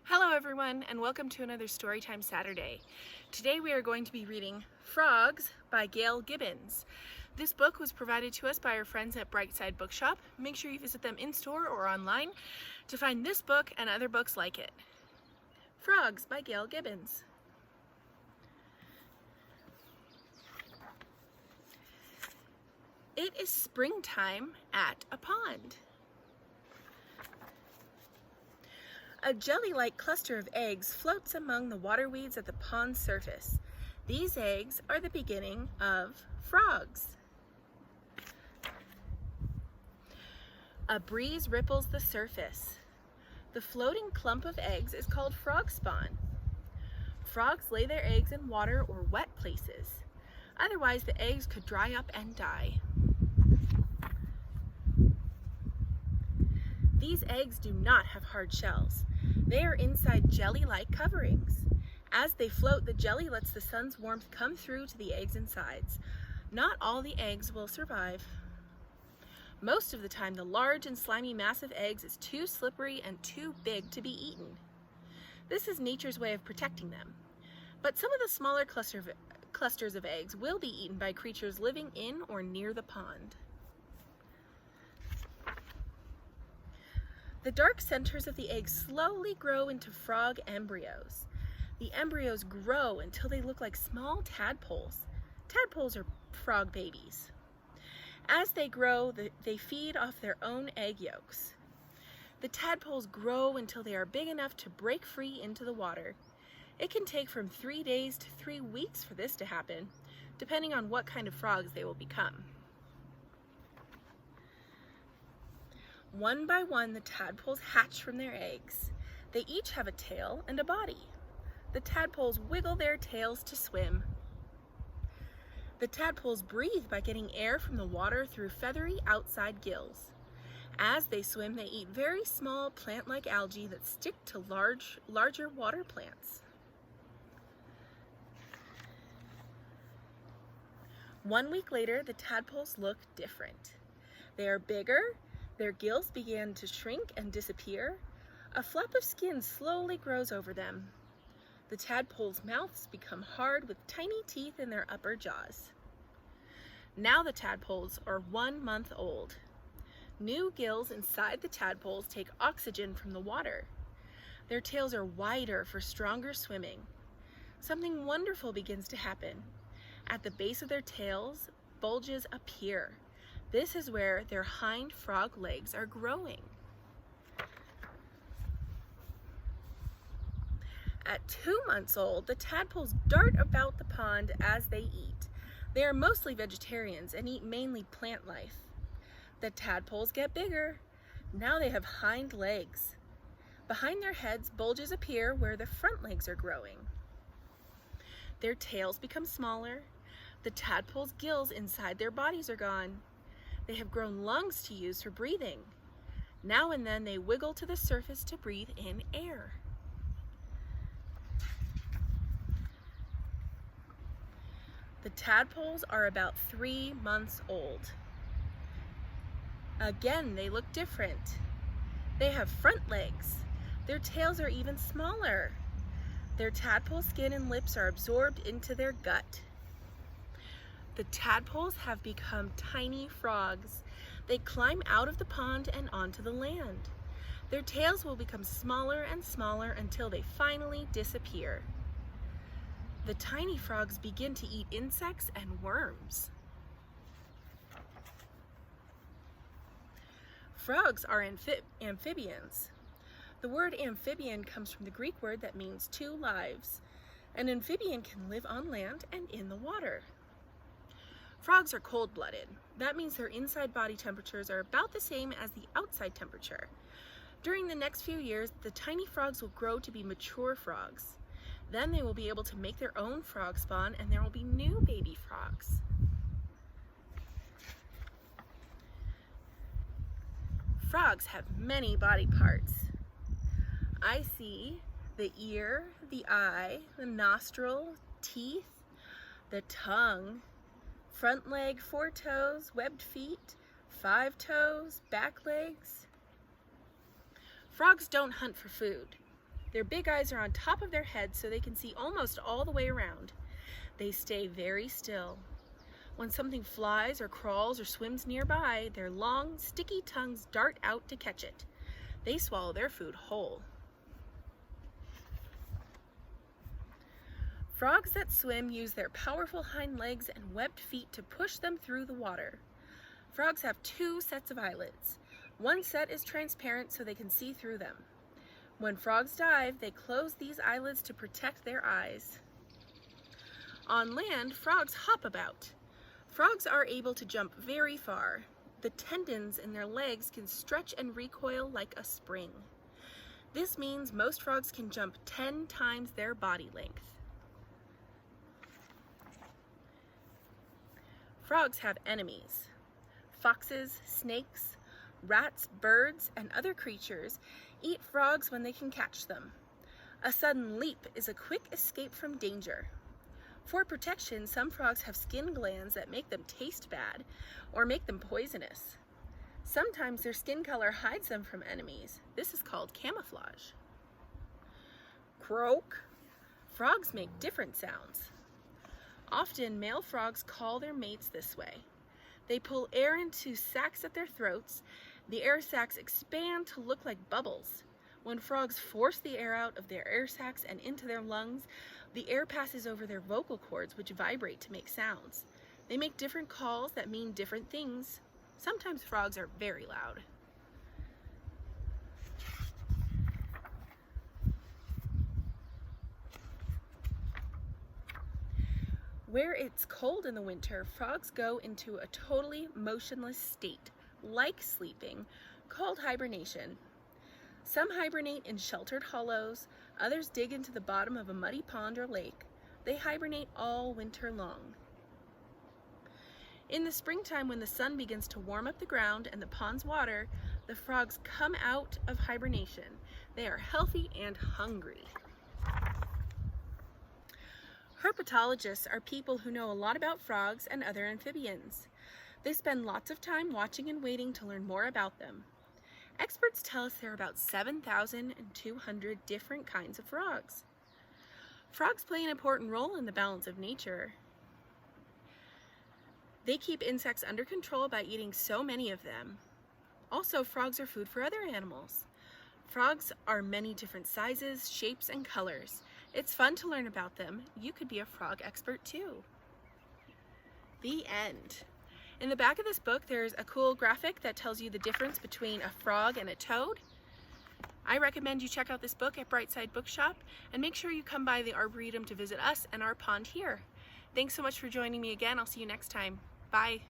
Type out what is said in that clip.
Hello everyone, and welcome to another Storytime Saturday. Today we are going to be reading Frogs by Gail Gibbons. This book was provided to us by our friends at Brightside Bookshop. Make sure you visit them in store or online to find this book and other books like it. Frogs by Gail Gibbons. It is springtime at a pond. A jelly-like cluster of eggs floats among the water weeds at the pond's surface. These eggs are the beginning of frogs. A breeze ripples the surface. The floating clump of eggs is called frog spawn. Frogs lay their eggs in water or wet places. Otherwise, the eggs could dry up and die. These eggs do not have hard shells. They are inside jelly-like coverings. As they float, the jelly lets the sun's warmth come through to the eggs' insides. Not all the eggs will survive. Most of the time, the large and slimy mass of eggs is too slippery and too big to be eaten. This is nature's way of protecting them. But some of the smaller clusters of eggs will be eaten by creatures living in or near the pond. The dark centers of the eggs slowly grow into frog embryos. The embryos grow until they look like small tadpoles. Tadpoles are frog babies. As they grow, they feed off their own egg yolks. The tadpoles grow until they are big enough to break free into the water. It can take from 3 days to 3 weeks for this to happen, depending on what kind of frogs they will become. One by one, the tadpoles hatch from their eggs. They each have a tail and a body. The tadpoles wiggle their tails to swim. The tadpoles breathe by getting air from the water through feathery outside gills. As they swim, they eat very small plant-like algae that stick to larger water plants. 1 week later, the tadpoles look different. They are bigger. Their gills begin to shrink and disappear. A flap of skin slowly grows over them. The tadpoles' mouths become hard with tiny teeth in their upper jaws. Now the tadpoles are 1 month old. New gills inside the tadpoles take oxygen from the water. Their tails are wider for stronger swimming. Something wonderful begins to happen. At the base of their tails, bulges appear. This is where their hind frog legs are growing. At 2 months old, the tadpoles dart about the pond as they eat. They are mostly vegetarians and eat mainly plant life. The tadpoles get bigger. Now they have hind legs. Behind their heads, bulges appear where the front legs are growing. Their tails become smaller. The tadpoles' gills inside their bodies are gone. They have grown lungs to use for breathing. Now and then they wiggle to the surface to breathe in air. The tadpoles are about 3 months old. Again, they look different. They have front legs. Their tails are even smaller. Their tadpole skin and lips are absorbed into their gut. The tadpoles have become tiny frogs. They climb out of the pond and onto the land. Their tails will become smaller and smaller until they finally disappear. The tiny frogs begin to eat insects and worms. Frogs are amphibians. The word amphibian comes from the Greek word that means 2 lives. An amphibian can live on land and in the water. Frogs are cold-blooded. That means their inside body temperatures are about the same as the outside temperature. During the next few years, the tiny frogs will grow to be mature frogs. Then they will be able to make their own frog spawn and there will be new baby frogs. Frogs have many body parts. I see the ear, the eye, the nostril, teeth, the tongue, front leg, 4 toes, webbed feet, 5 toes, back legs. Frogs don't hunt for food. Their big eyes are on top of their heads so they can see almost all the way around. They stay very still. When something flies or crawls or swims nearby, their long, sticky tongues dart out to catch it. They swallow their food whole. Frogs that swim use their powerful hind legs and webbed feet to push them through the water. Frogs have 2 sets of eyelids. One set is transparent so they can see through them. When frogs dive, they close these eyelids to protect their eyes. On land, frogs hop about. Frogs are able to jump very far. The tendons in their legs can stretch and recoil like a spring. This means most frogs can jump 10 times their body length. Frogs have enemies. Foxes, snakes, rats, birds, and other creatures eat frogs when they can catch them. A sudden leap is a quick escape from danger. For protection, some frogs have skin glands that make them taste bad or make them poisonous. Sometimes their skin color hides them from enemies. This is called camouflage. Croak. Frogs make different sounds. Often, male frogs call their mates this way. They pull air into sacs at their throats. The air sacs expand to look like bubbles. When frogs force the air out of their air sacs and into their lungs, the air passes over their vocal cords, which vibrate to make sounds. They make different calls that mean different things. Sometimes frogs are very loud. Where it's cold in the winter, frogs go into a totally motionless state, like sleeping, called hibernation. Some hibernate in sheltered hollows, others dig into the bottom of a muddy pond or lake. They hibernate all winter long. In the springtime, when the sun begins to warm up the ground and the pond's water, the frogs come out of hibernation. They are healthy and hungry. Herpetologists are people who know a lot about frogs and other amphibians. They spend lots of time watching and waiting to learn more about them. Experts tell us there are about 7,200 different kinds of frogs. Frogs play an important role in the balance of nature. They keep insects under control by eating so many of them. Also, frogs are food for other animals. Frogs are many different sizes, shapes, and colors. It's fun to learn about them. You could be a frog expert too. The end. In the back of this book, there's a cool graphic that tells you the difference between a frog and a toad. I recommend you check out this book at Brightside Bookshop, and make sure you come by the Arboretum to visit us and our pond here. Thanks so much for joining me again. I'll see you next time. Bye.